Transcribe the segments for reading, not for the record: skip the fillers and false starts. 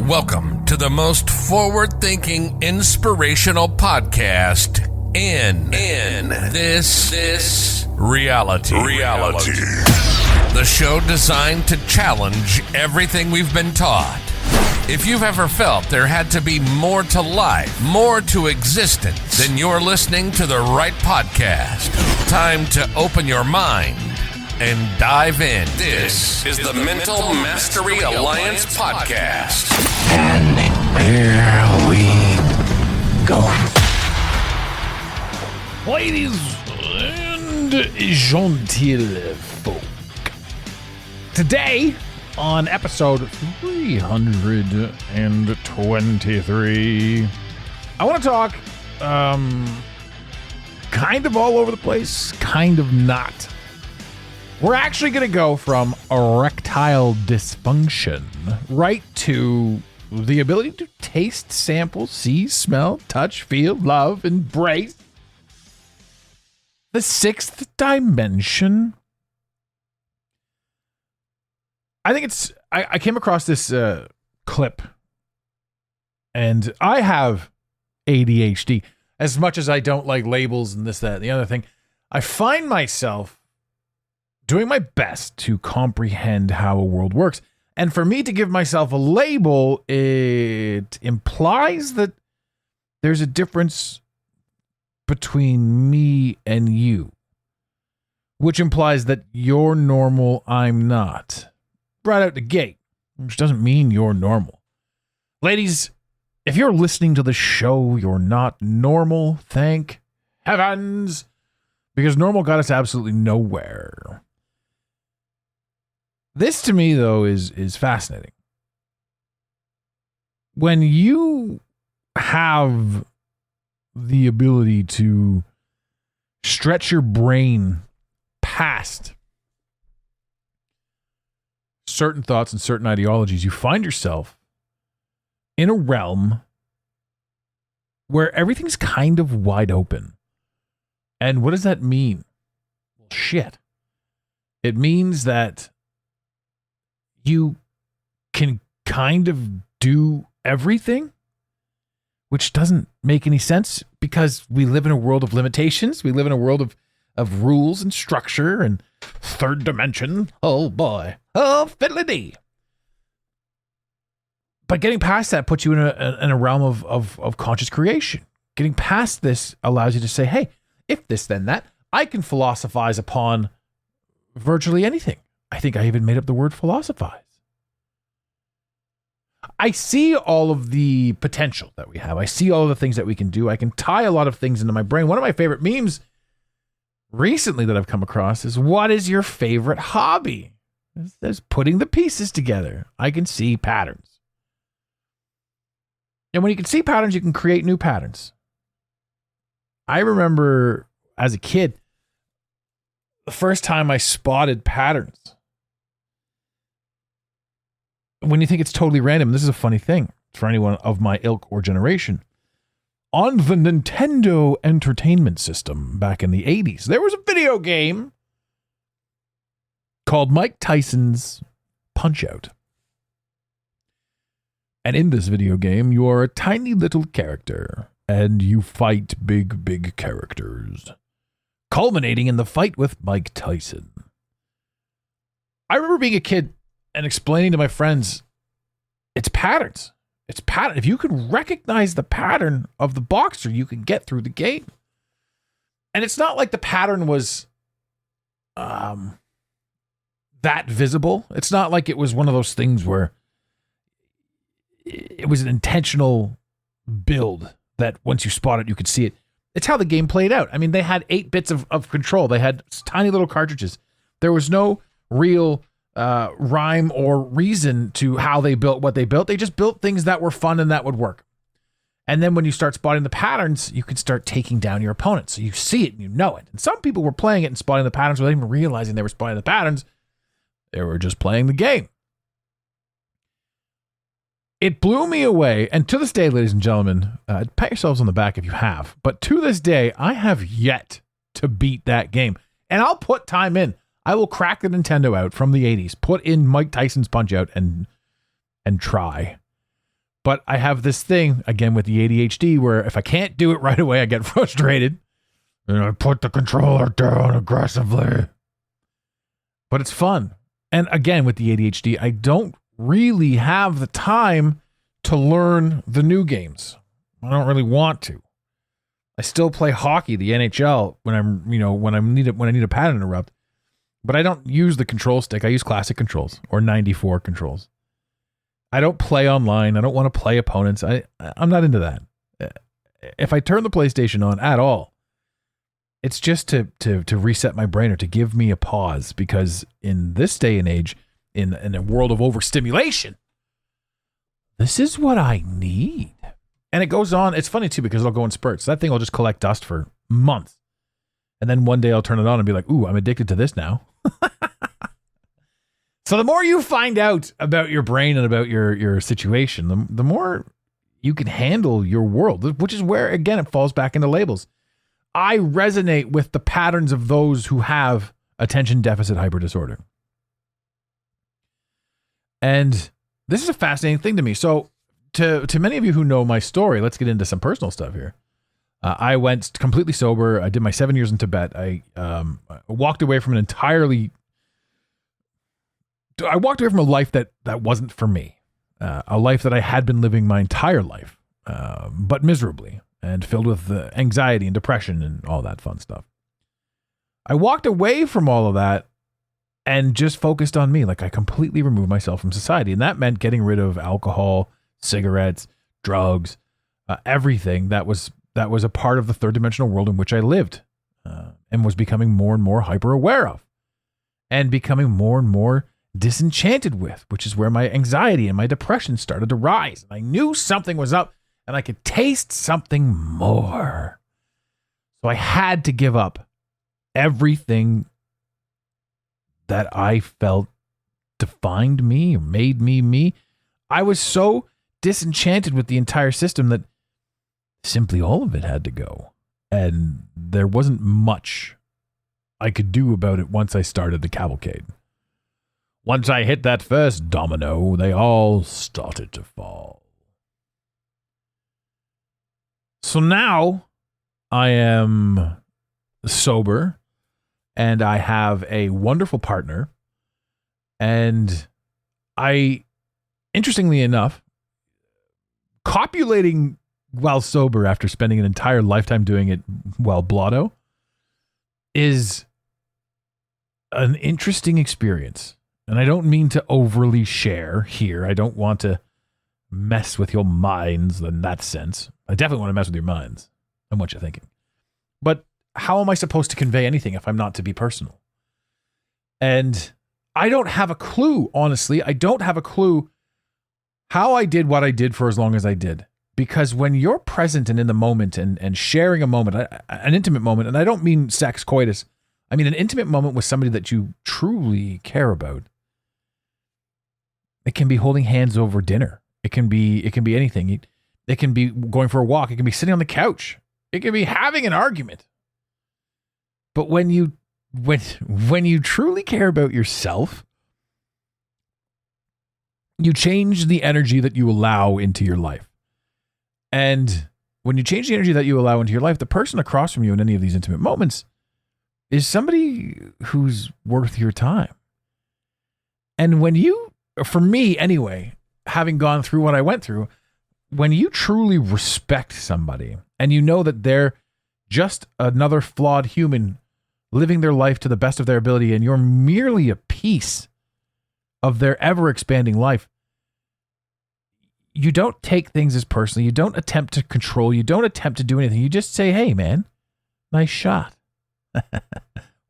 Welcome to the most forward-thinking, inspirational podcast in this reality. The show designed to challenge everything we've been taught. If you've ever felt there had to be more to life, more to existence, then you're listening to the right podcast. Time to open your mind and dive in. This is the Mental Mastery Alliance podcast. And here we go. Ladies and gentile folk. Today, on episode 323, I want to talk kind of all over the place, kind of not. We're actually going to go from erectile dysfunction right to the ability to taste, sample, see, smell, touch, feel, love, embrace the sixth dimension. I think it's, I came across this clip, and I have ADHD. As much as I don't like labels and this, that, and the other thing, I find myself doing my best to comprehend how a world works. And for me to give myself a label, it implies that there's a difference between me and you, which implies that you're normal, I'm not. Right out the gate, which doesn't mean you're normal. Ladies, if you're listening to the show, you're not normal, thank heavens, because normal got us absolutely nowhere. This to me, though, is fascinating. When you have the ability to stretch your brain past certain thoughts and certain ideologies, you find yourself in a realm where everything's kind of wide open. And what does that mean? Well, shit. It means that you can kind of do everything, which doesn't make any sense because we live in a world of limitations. We live in a world of rules and structure and third dimension. Oh boy. Oh, fiddly-dee. But getting past that puts you in a realm of conscious creation. Getting past this allows you to say, hey, if this, then that. I can philosophize upon virtually anything. I think I even made up the word philosophize. I see all of the potential that we have. I see all of the things that we can do. I can tie a lot of things into my brain. One of my favorite memes recently that I've come across is, what is your favorite hobby? There's putting the pieces together. I can see patterns. And when you can see patterns, you can create new patterns. I remember as a kid, the first time I spotted patterns. When you think it's totally random, this is a funny thing for anyone of my ilk or generation. On the Nintendo Entertainment System back in the 80s, there was a video game called Mike Tyson's Punch-Out. And in this video game, you are a tiny little character, and you fight big characters, culminating in the fight with Mike Tyson. I remember being a kid and explaining to my friends, it's patterns. It's pattern. If you can recognize the pattern of the boxer, you can get through the game. And it's not like the pattern was that visible. It's not like it was one of those things where it was an intentional build that once you spot it, you could see it. It's how the game played out. I mean, they had 8 bits of control. They had tiny little cartridges. There was no real rhyme or reason to how they built what they built. They just built things that were fun and that would work. And then when you start spotting the patterns, you can start taking down your opponent. So you see it and you know it. And some people were playing it and spotting the patterns without even realizing they were spotting the patterns. They were just playing the game. It blew me away. And to this day, ladies and gentlemen, pat yourselves on the back if you have. But to this day, I have yet to beat that game. And I'll put time in. I will crack the Nintendo out from the 80s, put in Mike Tyson's Punch-Out and try. But I have this thing, again, with the ADHD, where if I can't do it right away, I get frustrated. And I put the controller down aggressively. But it's fun. And again, with the ADHD, I don't really have the time to learn the new games. I don't really want to. I still play hockey, the NHL, when I need a pattern interrupt. But I don't use the control stick. I use classic controls or 94 controls. I don't play online. I don't want to play opponents. I'm not into that. If I turn the PlayStation on at all, it's just to reset my brain or to give me a pause, because in this day and age, in a world of overstimulation, this is what I need. And it goes on. It's funny too, because it'll go in spurts. That thing will just collect dust for months. And then one day I'll turn it on and be like, ooh, I'm addicted to this now. So the more you find out about your brain and about your situation, the more you can handle your world, which is where, again, it falls back into labels. I resonate with the patterns of those who have attention deficit hyper disorder. And this is a fascinating thing to me. So to many of you who know my story, let's get into some personal stuff here. I went completely sober. I did my 7 years in Tibet. I walked away from I walked away from a life that wasn't for me. A life that I had been living my entire life, but miserably and filled with anxiety and depression and all that fun stuff. I walked away from all of that and just focused on me. Like, I completely removed myself from society. And that meant getting rid of alcohol, cigarettes, drugs, everything that was a part of the third dimensional world in which I lived, and was becoming more and more hyper aware of, and becoming more and more disenchanted with, which is where my anxiety and my depression started to rise. And I knew something was up, and I could taste something more. So I had to give up everything that I felt defined me or made me me. I was so disenchanted with the entire system that simply all of it had to go. And there wasn't much I could do about it once I started the cavalcade. Once I hit that first domino, they all started to fall. So now I am sober and I have a wonderful partner. And I, interestingly enough, copulating while sober after spending an entire lifetime doing it while blotto is an interesting experience. And I don't mean to overly share here. I don't want to mess with your minds in that sense. I definitely want to mess with your minds and what you're thinking. But how am I supposed to convey anything if I'm not to be personal? And I don't have a clue, honestly. I don't have a clue how I did what I did for as long as I did. Because when you're present and in the moment and sharing a moment, an intimate moment, and I don't mean sex, coitus, I mean an intimate moment with somebody that you truly care about. It can be holding hands over dinner. It can be anything. It can be going for a walk. It can be sitting on the couch. It can be having an argument. But when you truly care about yourself, you change the energy that you allow into your life. And when you change the energy that you allow into your life, the person across from you in any of these intimate moments is somebody who's worth your time. And when you, for me anyway, having gone through what I went through, when you truly respect somebody and you know that they're just another flawed human living their life to the best of their ability, and you're merely a piece of their ever-expanding life, you don't take things as personally. You don't attempt to control. You don't attempt to do anything. You just say, hey, man, nice shot.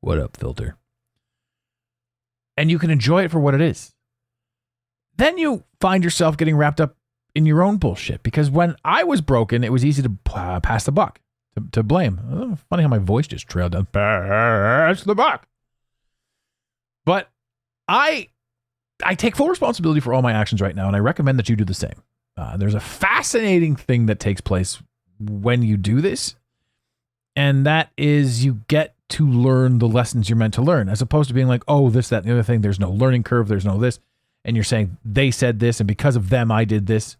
What up, filter? And you can enjoy it for what it is. Then you find yourself getting wrapped up in your own bullshit, because when I was broken, it was easy to pass the buck, to blame. Oh, funny how my voice just trailed down. Pass the buck. But I take full responsibility for all my actions right now, and I recommend that you do the same. There's a fascinating thing that takes place when you do this, and that is you get to learn the lessons you're meant to learn, as opposed to being like, oh, this, that, and the other thing. There's no learning curve. There's no this. And you're saying they said this, and because of them, I did this.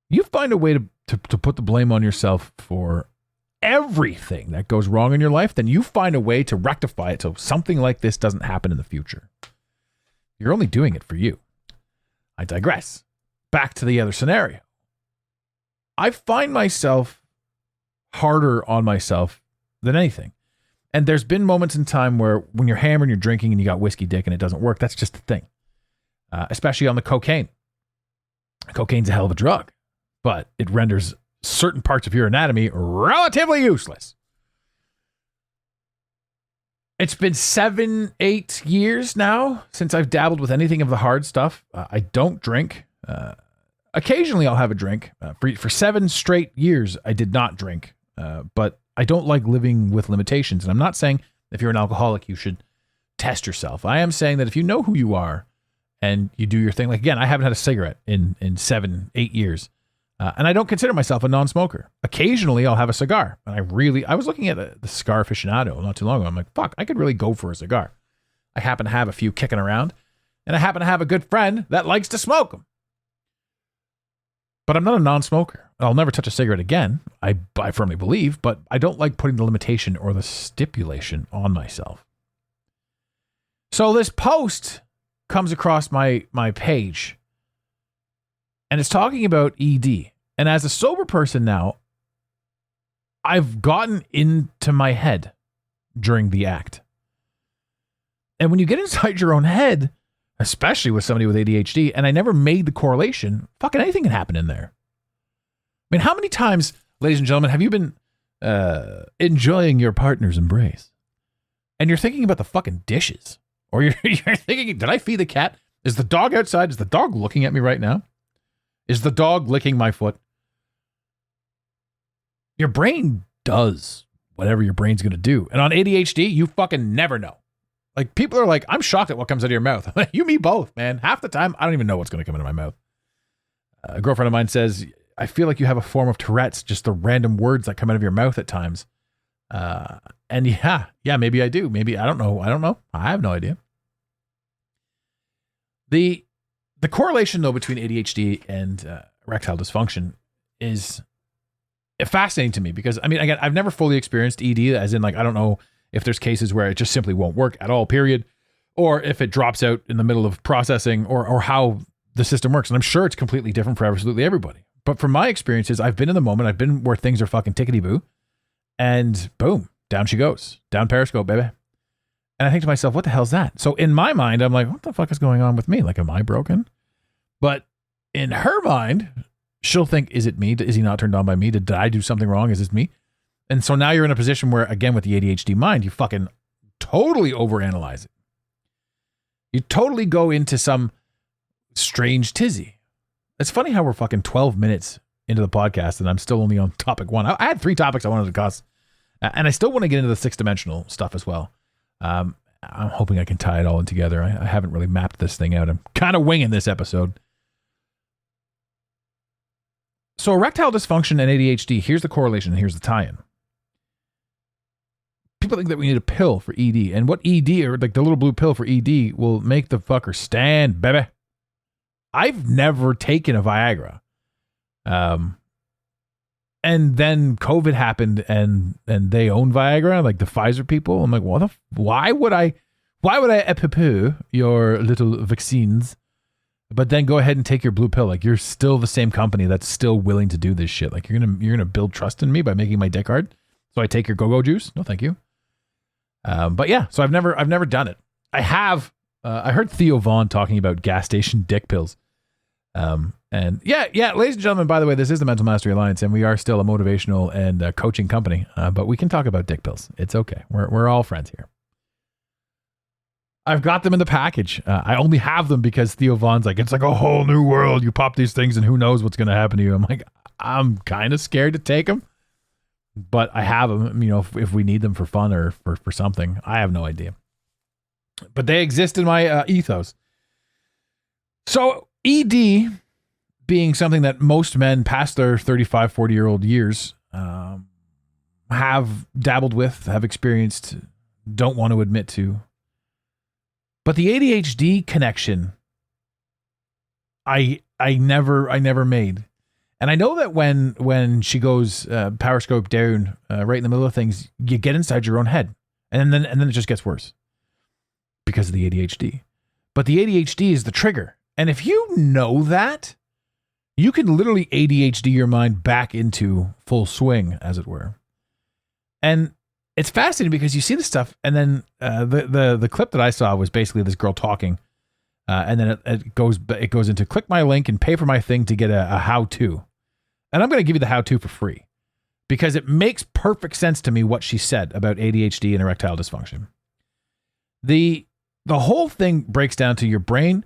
you find a way to put the blame on yourself for everything that goes wrong in your life, then you find a way to rectify it so something like this doesn't happen in the future. You're only doing it for you. I digress. Back to the other scenario. I find myself harder on myself than anything. And there's been moments in time where when you're hammered and you're drinking and you got whiskey dick and it doesn't work, that's just the thing. Especially on the cocaine. Cocaine's a hell of a drug, but it renders certain parts of your anatomy relatively useless. It's been 7-8 years now since I've dabbled with anything of the hard stuff. I don't drink. Occasionally I'll have a drink. For 7 straight years, I did not drink. But I don't like living with limitations. And I'm not saying if you're an alcoholic, you should test yourself. I am saying that if you know who you are and you do your thing, like again, I haven't had a cigarette in 7-8 years. And I don't consider myself a non-smoker. Occasionally I'll have a cigar. And I was looking at the cigar aficionado not too long ago. I'm like, fuck, I could really go for a cigar. I happen to have a few kicking around. And I happen to have a good friend that likes to smoke them. But I'm not a non-smoker. I'll never touch a cigarette again, I firmly believe, but I don't like putting the limitation or the stipulation on myself. So this post comes across my page, and it's talking about ED. And as a sober person now, I've gotten into my head during the act. And when you get inside your own head, especially with somebody with ADHD, and I never made the correlation, fucking anything can happen in there. I mean, how many times, ladies and gentlemen, have you been enjoying your partner's embrace? And you're thinking about the fucking dishes. Or you're thinking, did I feed the cat? Is the dog outside? Is the dog looking at me right now? Is the dog licking my foot? Your brain does whatever your brain's going to do. And on ADHD, you fucking never know. Like, people are like, I'm shocked at what comes out of your mouth. You, me both, man. Half the time, I don't even know what's going to come out of my mouth. A girlfriend of mine says, I feel like you have a form of Tourette's, just the random words that come out of your mouth at times. And yeah, maybe I do. Maybe, I don't know. I have no idea. The correlation, though, between ADHD and erectile dysfunction is fascinating to me because, I mean, again, I've never fully experienced ED, as in, like, I don't know if there's cases where it just simply won't work at all, period, or if it drops out in the middle of processing or how the system works. And I'm sure it's completely different for absolutely everybody. But from my experiences, I've been in the moment. I've been where things are fucking tickety-boo. And boom, down she goes. Down Periscope, baby. And I think to myself, what the hell's that? So in my mind, I'm like, what the fuck is going on with me? Like, am I broken? But in her mind, she'll think, is it me? Is he not turned on by me? Did I do something wrong? Is this me? And so now you're in a position where, again, with the ADHD mind, you fucking totally overanalyze it. You totally go into some strange tizzy. It's funny how we're fucking 12 minutes into the podcast and I'm still only on topic 1. I had 3 topics I wanted to discuss, and I still want to get into the 6-dimensional stuff as well. I'm hoping I can tie it all in together. I haven't really mapped this thing out. I'm kind of winging this episode. So erectile dysfunction and ADHD, here's the correlation and here's the tie-in. People think that we need a pill for ED, and what ED, or like the little blue pill for ED, will make the fucker stand, baby. I've never taken a Viagra. And then COVID happened and they own Viagra, like the Pfizer people. I'm like, why would I epipoo your little vaccines, but then go ahead and take your blue pill? Like, you're still the same company that's still willing to do this shit. Like, you're gonna build trust in me by making my dick hard. So I take your go-go juice? No, thank you. But yeah, so I've never done it. I have. I heard Theo Vaughn talking about gas station dick pills. And yeah, ladies and gentlemen, by the way, this is the Mental Mastery Alliance, and we are still a motivational and coaching company. But we can talk about dick pills. It's okay. We're all friends here. I've got them in the package. I only have them because Theo Vaughn's like, it's like a whole new world. You pop these things and who knows what's going to happen to you. I'm like, I'm kind of scared to take them, but I have them, you know, if we need them for fun or for something. I have no idea. But they exist in my ethos. So ED being something that most men past their 35, 40-year-old years have dabbled with, have experienced, don't want to admit to. But the ADHD connection, I never made. And I know that when she goes power scope down right in the middle of things, you get inside your own head, and then it just gets worse because of the ADHD. But the ADHD is the trigger, and if you know that, you can literally ADHD your mind back into full swing, as it were. And it's fascinating because you see this stuff, and then the clip that I saw was basically this girl talking, and then it goes into click my link and pay for my thing to get a how-to. And I'm going to give you the how-to for free because it makes perfect sense to me what she said about ADHD and erectile dysfunction. The whole thing breaks down to your brain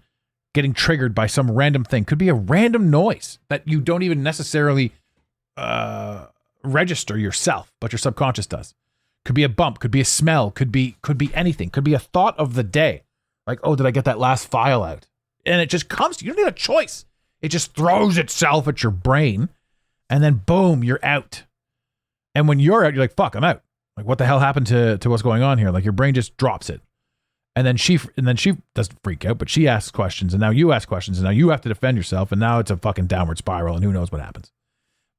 getting triggered by some random thing. Could be a random noise that you don't even necessarily register yourself, but your subconscious does. Could be a bump, could be a smell, could be anything. Could be a thought of the day. Like, oh, did I get that last file out? And it just comes to you. You don't need a choice. It just throws itself at your brain. And then boom, you're out. And when you're out, you're like, fuck, I'm out. Like, what the hell happened to what's going on here? Like, your brain just drops it. And then she doesn't freak out, but she asks questions, and now you ask questions, and now you have to defend yourself, and now it's a fucking downward spiral, and who knows what happens.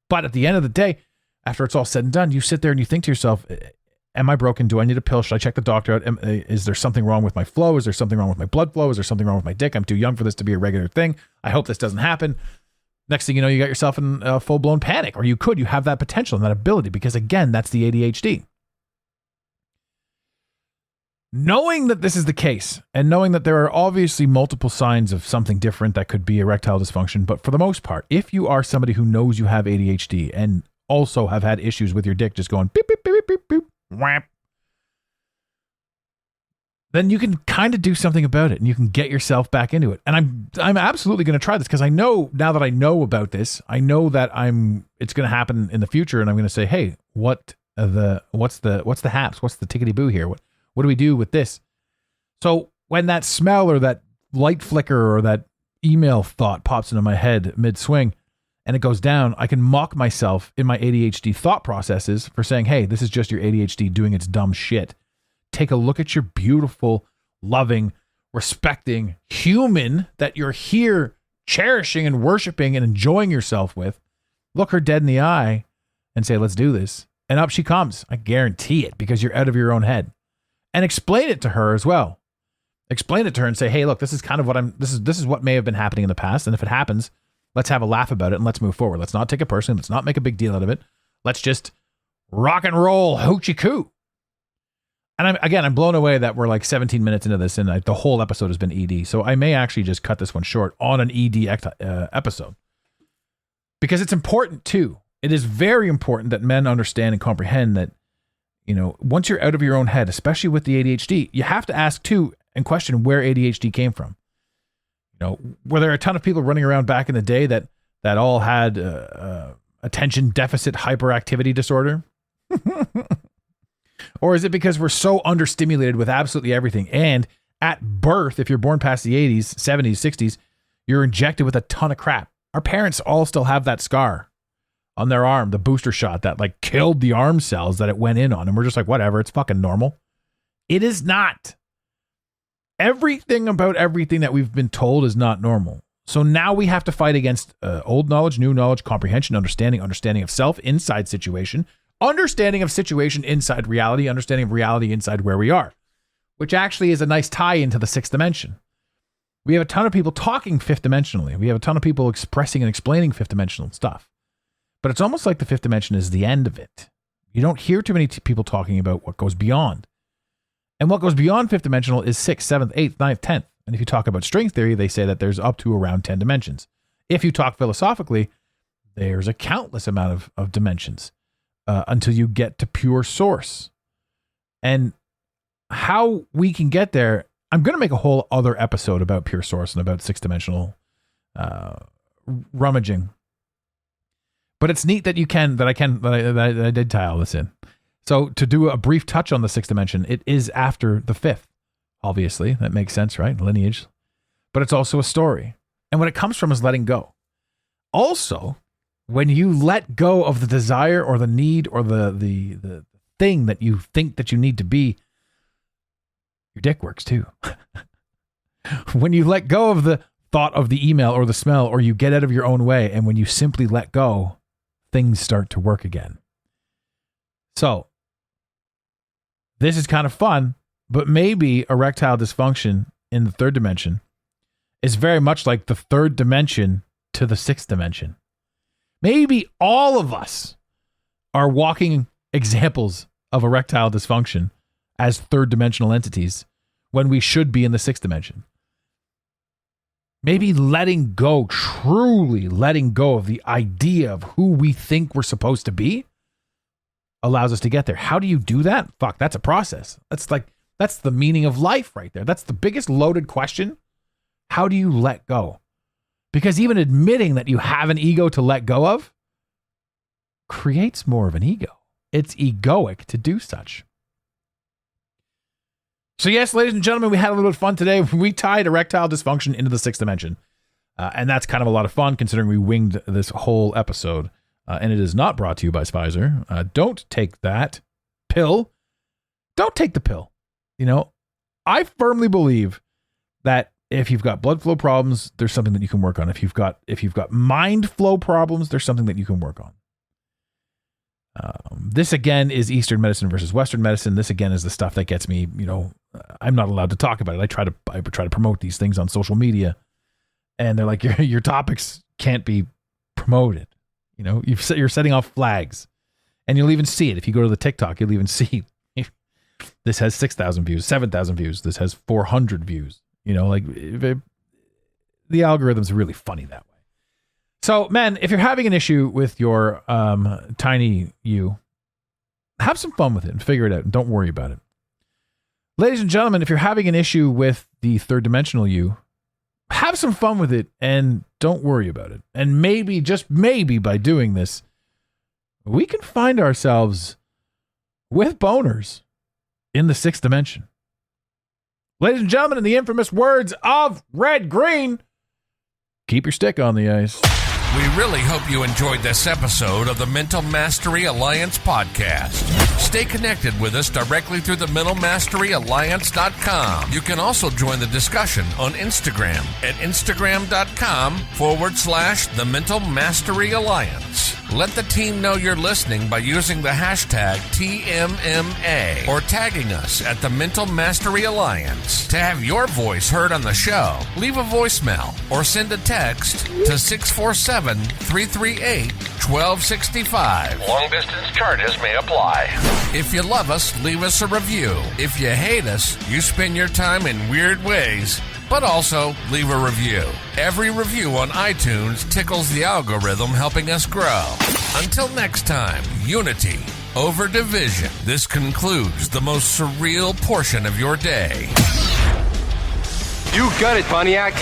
But at the end of the day, after it's all said and done, you sit there and you think to yourself, am I broken? Do I need a pill? Should I check the doctor out? Is there something wrong with my flow? Is there something wrong with my blood flow? Is there something wrong with my dick? I'm too young for this to be a regular thing. I hope this doesn't happen. Next thing you know, you got yourself in a full-blown panic, or you have that potential and that ability, because again, that's the ADHD. Knowing that this is the case, and knowing that there are obviously multiple signs of something different that could be erectile dysfunction, but for the most part, if you are somebody who knows you have ADHD and also have had issues with your dick just going beep, beep, beep, beep, beep, whap, then you can kind of do something about it, and you can get yourself back into it. And I'm absolutely going to try this, because I know now that I know about this, I know that it's going to happen in the future, and I'm going to say, hey, what's the haps? What's the tickety boo here? What do we do with this? So when that smell or that light flicker or that email thought pops into my head mid-swing and it goes down, I can mock myself in my ADHD thought processes for saying, hey, this is just your ADHD doing its dumb shit. Take a look at your beautiful, loving, respecting human that you're here cherishing and worshiping and enjoying yourself with. Look her dead in the eye and say, let's do this. And up she comes. I guarantee it, because you're out of your own head. And explain it to her as well. Explain it to her and say, hey, look, this is kind of what this is what may have been happening in the past. And if it happens, let's have a laugh about it and let's move forward. Let's not take it personally. Let's not make a big deal out of it. Let's just rock and roll hoochie coo. And I'm blown away that we're like 17 minutes into this and the whole episode has been ED. So I may actually just cut this one short on an ED episode, because it's important too. It is very important that men understand and comprehend that, you know, once you're out of your own head, especially with the ADHD, you have to ask too and question where ADHD came from. You know, were there a ton of people running around back in the day that all had attention deficit hyperactivity disorder? Or is it because we're so understimulated with absolutely everything? And at birth, if you're born past the 80s, 70s, 60s, you're injected with a ton of crap. Our parents all still have that scar on their arm, the booster shot that like killed the arm cells that it went in on. And we're just like, whatever, it's fucking normal. It is not. Everything about everything that we've been told is not normal. So now we have to fight against old knowledge, new knowledge, comprehension, understanding of self inside situation, understanding of situation inside reality, understanding of reality inside where we are, which actually is a nice tie into the sixth dimension. We have a ton of people talking fifth dimensionally. We have a ton of people expressing and explaining fifth dimensional stuff. But it's almost like the fifth dimension is the end of it. You don't hear too many people talking about what goes beyond. And what goes beyond fifth dimensional is 6th, 7th, 8th, 9th, 10th. And if you talk about string theory, they say that there's up to around 10 dimensions. If you talk philosophically, there's a countless amount of dimensions until you get to pure source. And how we can get there, I'm going to make a whole other episode about pure source and about sixth dimensional rummaging. But it's neat that I did tie all this in. So to do a brief touch on the sixth dimension, it is after the fifth. Obviously, that makes sense, right? Lineage. But it's also a story. And what it comes from is letting go. Also, when you let go of the desire or the need or the thing that you think that you need to be, your dick works too. When you let go of the thought of the email or the smell, or you get out of your own way. And when you simply let go, things start to work again. So this is kind of fun, but maybe erectile dysfunction in the third dimension is very much like the third dimension to the sixth dimension. Maybe all of us are walking examples of erectile dysfunction as third dimensional entities when we should be in the sixth dimension. Maybe letting go, truly letting go of the idea of who we think we're supposed to be allows us to get there. How do you do that? Fuck, that's a process. That's the meaning of life right there. That's the biggest loaded question. How do you let go? Because even admitting that you have an ego to let go of creates more of an ego. It's egoic to do such. So yes, ladies and gentlemen, we had a little bit of fun today. We tied erectile dysfunction into the sixth dimension. And that's kind of a lot of fun considering we winged this whole episode. And it is not brought to you by Pfizer. Don't take that pill. Don't take the pill. You know, I firmly believe that if you've got blood flow problems, there's something that you can work on. If you've got mind flow problems, there's something that you can work on. This again is Eastern medicine versus Western medicine. This again is the stuff that gets me, you know, I'm not allowed to talk about it. I try to promote these things on social media, and they're like, your topics can't be promoted. You know, you're setting off flags, and you'll even see it. If you go to the TikTok, you'll even see this has 6,000 views, 7,000 views. This has 400 views. You know, like the algorithm's really funny that way. So, man, if you're having an issue with your tiny you, have some fun with it and figure it out and don't worry about it. Ladies and gentlemen, if you're having an issue with the third dimensional you, have some fun with it and don't worry about it. And maybe, just maybe by doing this, we can find ourselves with boners in the sixth dimension. Ladies and gentlemen, in the infamous words of Red Green, keep your stick on the ice. We really hope you enjoyed this episode of the Mental Mastery Alliance podcast. Stay connected with us directly through the mentalmasteryalliance.com. You can also join the discussion on Instagram at instagram.com/the Mental Mastery Alliance. Let the team know you're listening by using the hashtag TMMA or tagging us at the Mental Mastery Alliance. To have your voice heard on the show, leave a voicemail or send a text to 647-338-1265. Long-distance charges may apply. If you love us, leave us a review. If you hate us, you spend your time in weird ways, but also leave a review. Every review on iTunes tickles the algorithm, helping us grow. Until next time, unity over division. This concludes the most surreal portion of your day. You got it, Pontiac.